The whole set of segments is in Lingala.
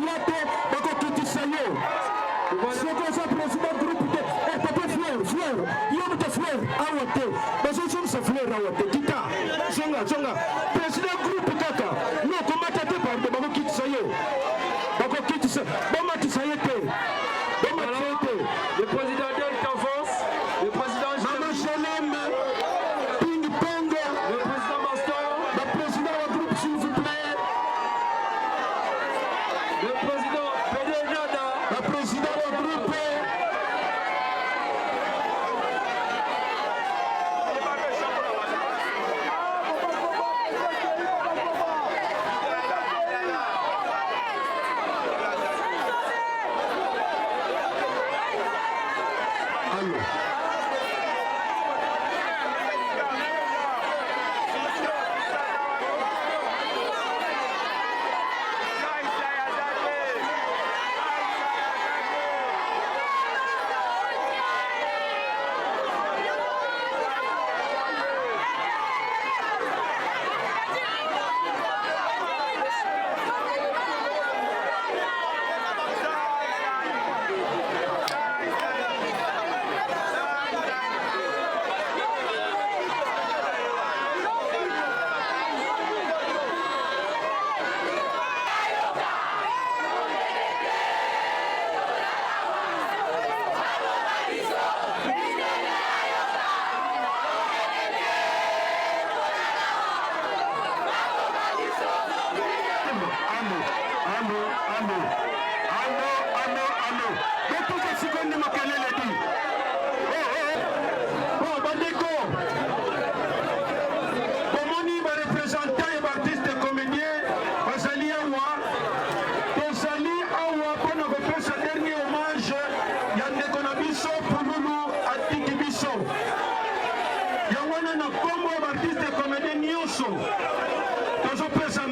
yate bakokitisa yo sokoza président groupe te papa fleur yo muta fleur awa te bazozongisa fleur awa te kita zonga président groupe kaka no komata te parde bakokitisa yo bakokitisa bamatisa ye te le président Delta avance, le président Mama Shalem Ping Pong, le président Maston, le président du groupe s'il vous plaît, le président PD Nada, le président du groupe.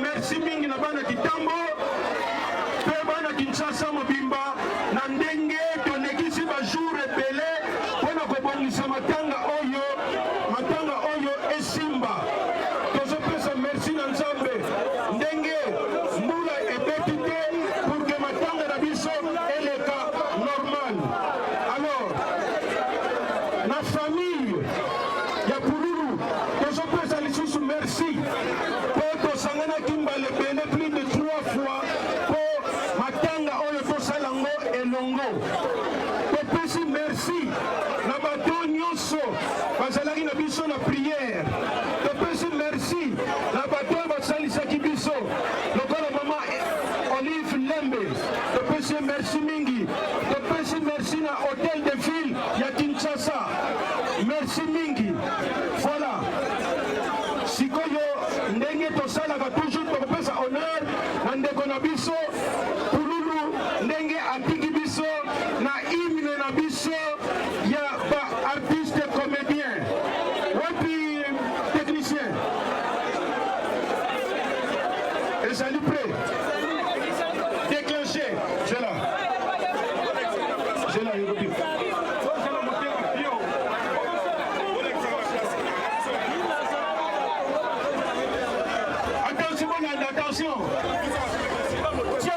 Merci mingi na bana kitambo pe bana Kinshasa mobimba na ndenge tonekisi ba jour ebele pona kobongisa matanga oyo esimba tozopesa merci na Nzambe ndenge mbula ebeti te pour que matanga na biso eleka normal. Alors na famille ya Pululu tozopesa lisusu merci sangana kimbale pene plus de 3 fois pour matanga oyo tosalango elongo topesi merci na bato nyonso bazalaki na biso na prière topesi merci na bato basalisaki biso lokola mama Olive Lembe topesi merci mingi topesi merci na hôtel de ville ya Kinshasa merci mingi. Voilà sikoyo ndenge tosalaka toujours tokopesa honneur na ndeko na biso Pululu ndenge atiki biso na hymne na biso ya ba artiste comédien wapi technicien ezali prêt déclenché j'ai là attention. Tiens,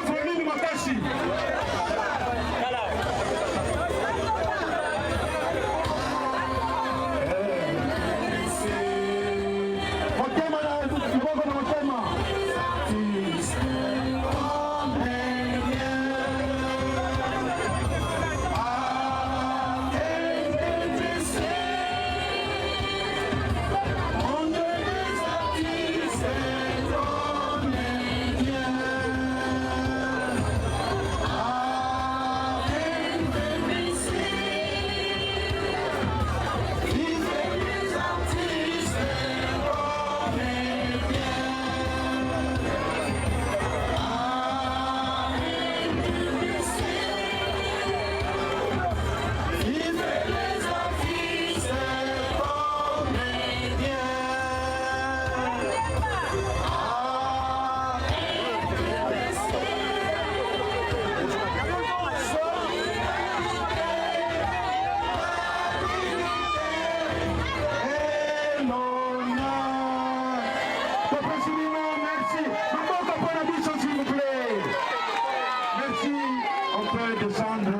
descendre.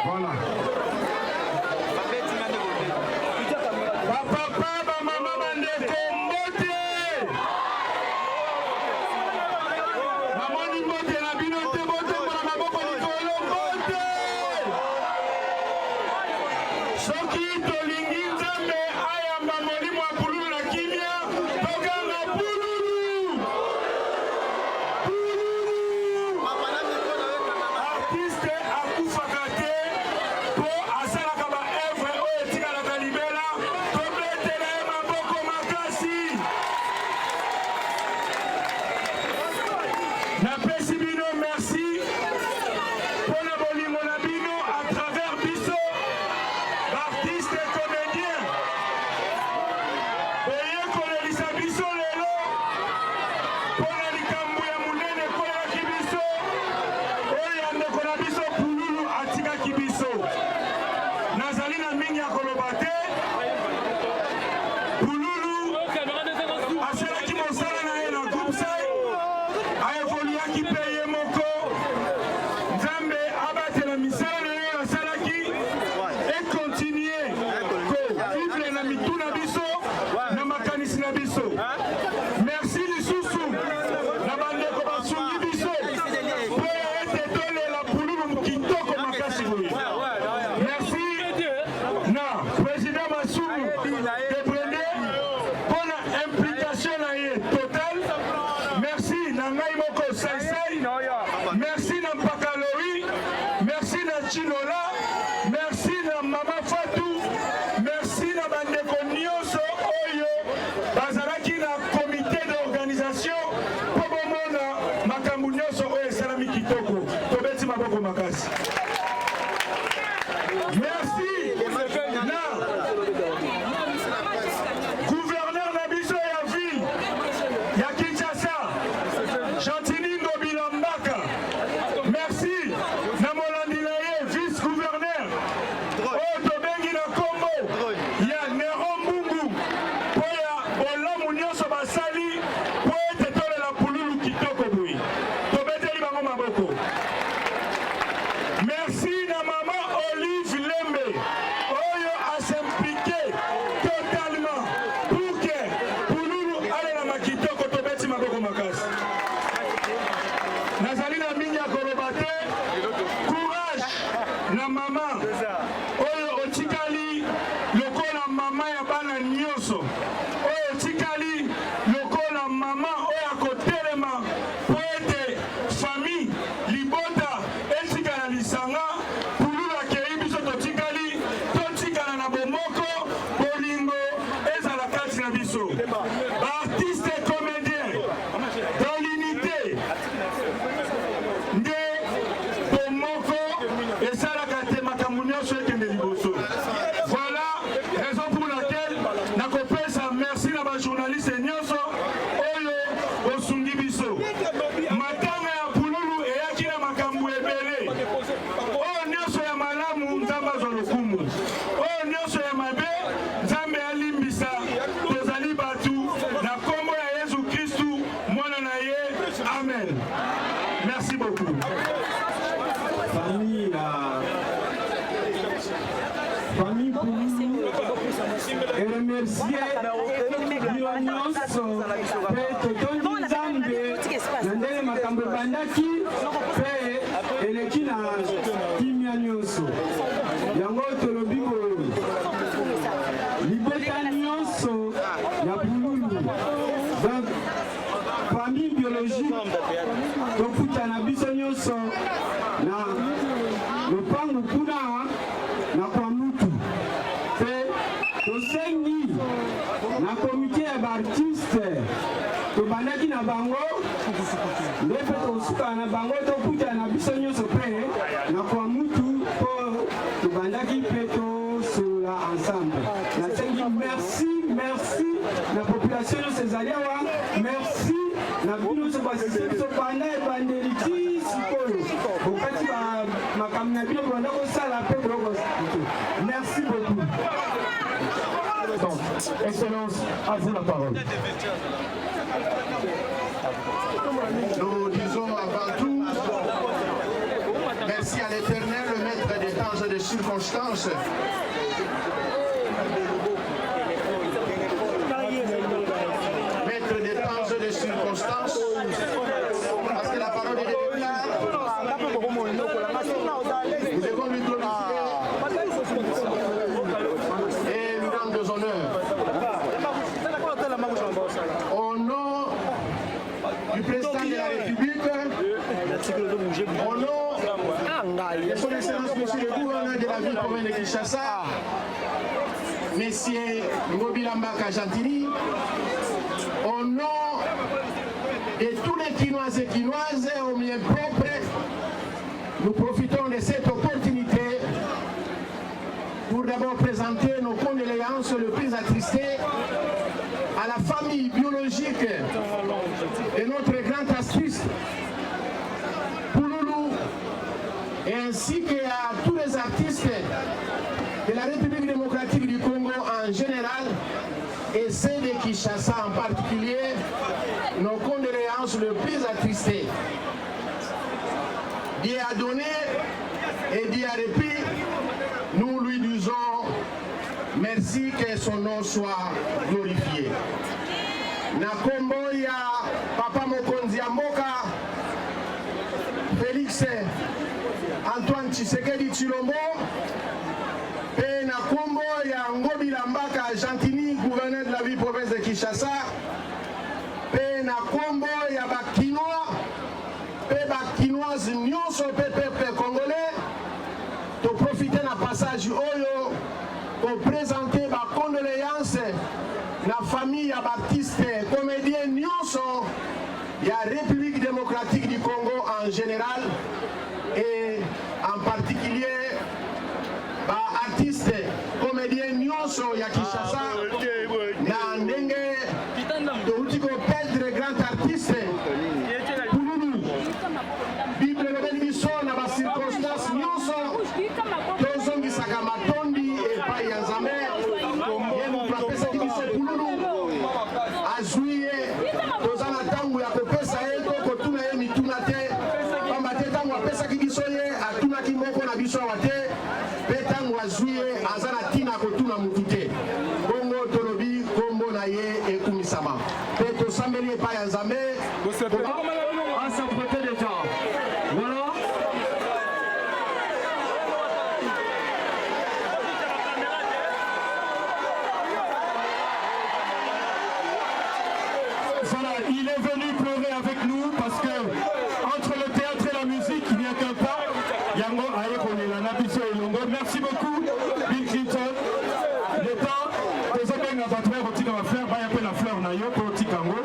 Voilà. Excellence, à vous la parole. Nous disons avant tout merci à circonstances, mettre des temps et des circonstances, parce que la parole est là, nous devons lui glorifier et lui rendre des honneurs. Au nom du président de la République, au nom de son excellence monsieur le gouverneur de la ville province de Kinshasa, Messieurs Ngobilambaka Gentili, au nom de tous les Kinoises et Kinoises au mien propre, nous profitons de cette opportunité pour d'abord présenter nos condoléances le plus attristées à la famille biologique de notre grand artiste Pouloulou et ainsi qu'à tous les artistes de la République démocratique du Congo en général et ceux de Kinshasa en particulier, nos condoléances le plus attristées. Dieu a donné et Dieu a répit, nous lui disons merci, que son nom soit glorifié. Nakombo ya Papa Mokonzi ya Mboka Félix Antoine Tshisekedi Tshilombo et Nakombo ya Ngobilambaka Gentili, gouverneur de la ville province de Kinshasa, et Nakombo ya Bakinois et Bakinoises nyonso pe peuple congolais, to profiter na passage oyo pour présenter ma condoléance la famille ya baptiste comédien nyonso ya République démocratique du Congo en général et en particulier ba artiste comédien nyonso ya Kinshasa na ndenge touti ko perdre grand artiste Pouloulou Bible lobeli biso na ba circonstance nyonso tozongisaka matondi epai ya Nzambe ye moto apesaki biso Pouloulou azwi ye toza na ntango ya kopesa ye to kotuna ye mituna te pamba te ntango apesaki biso ye atunaki moko na biso awa te mpe ntango azwi ye aza na ntina kotuna mutu te bongo tolobi kombo na ye ekumisama mpe tosambeli epai ya Nzambe À s'apprêter déjà. Voilà. Voilà, il est venu pleurer avec nous parce que entre le théâtre et la musique, il n'y a qu'un pas. Yango Ayekonela Nabiso Elongo. Merci beaucoup, Bill Clinton. L'État, les hommes n'ont pas trouvé Rotika va faire, va y appeler la fleur Nayo pour Rotikango.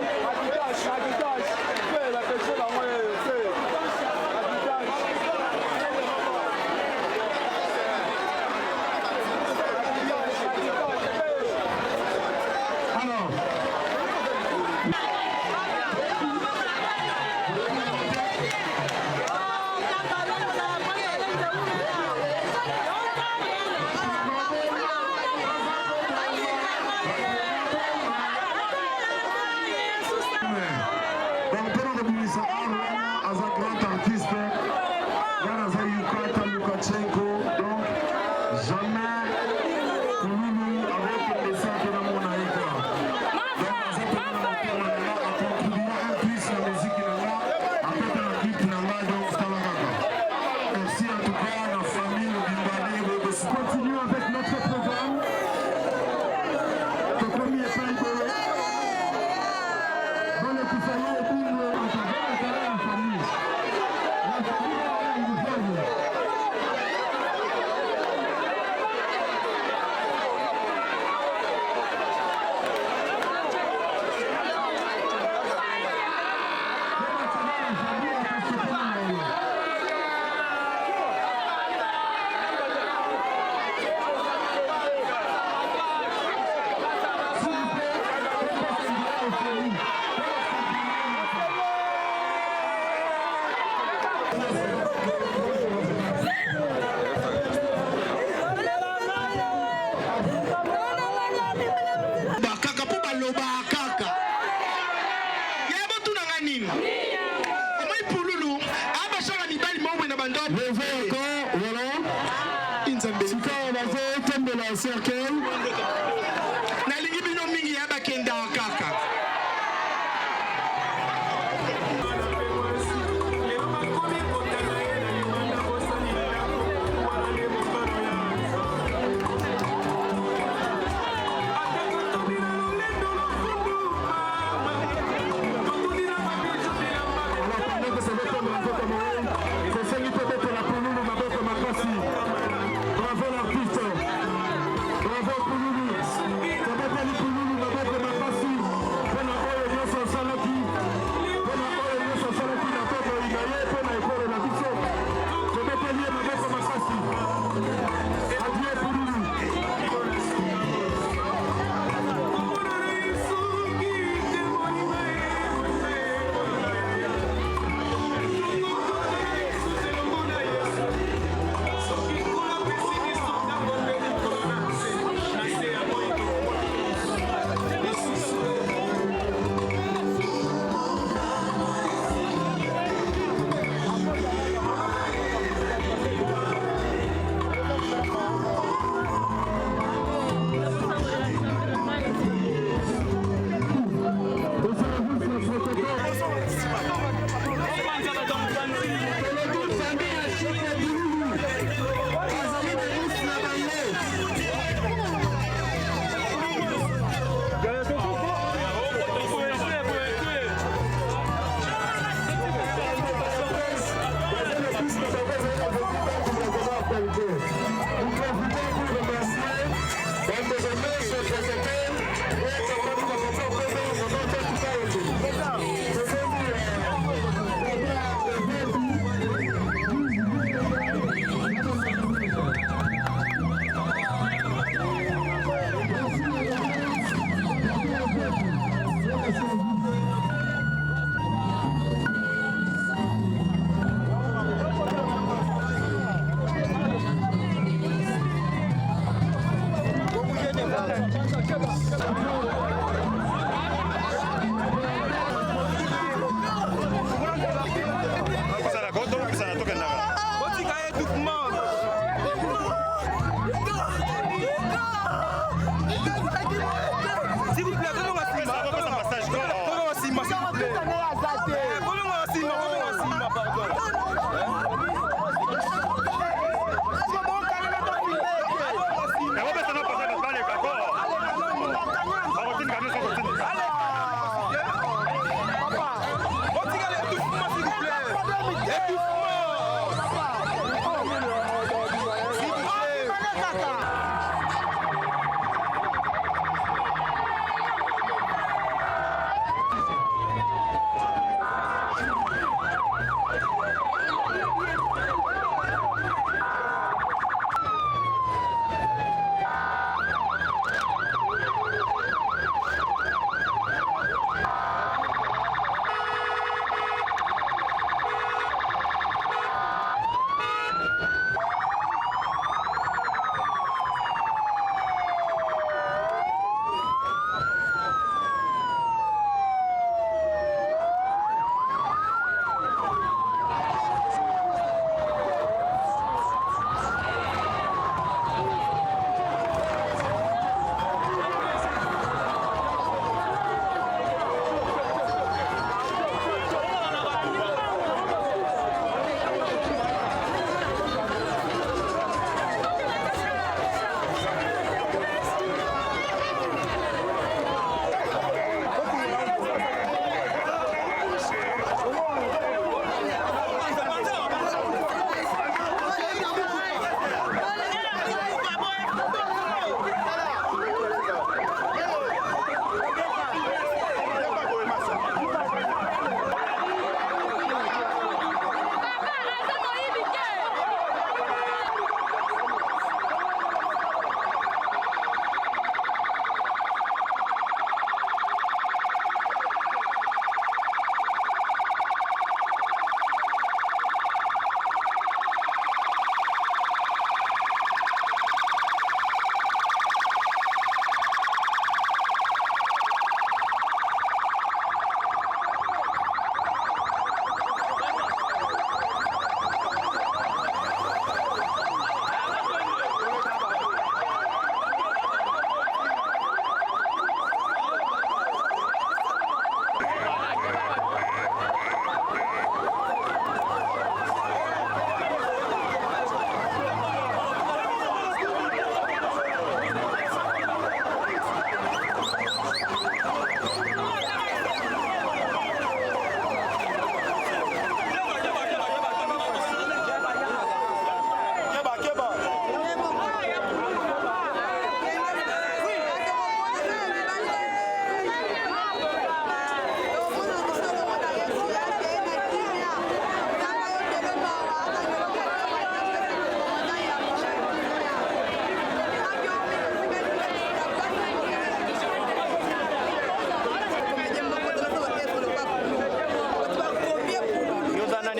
Nzambe cercueil. nalingi bino mingi ya bakenda kaka.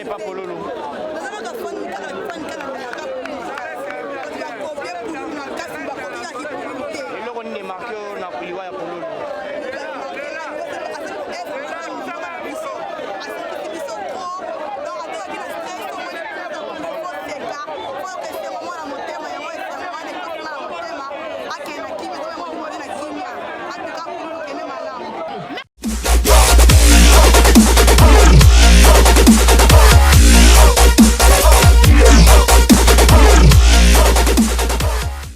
pas pololo.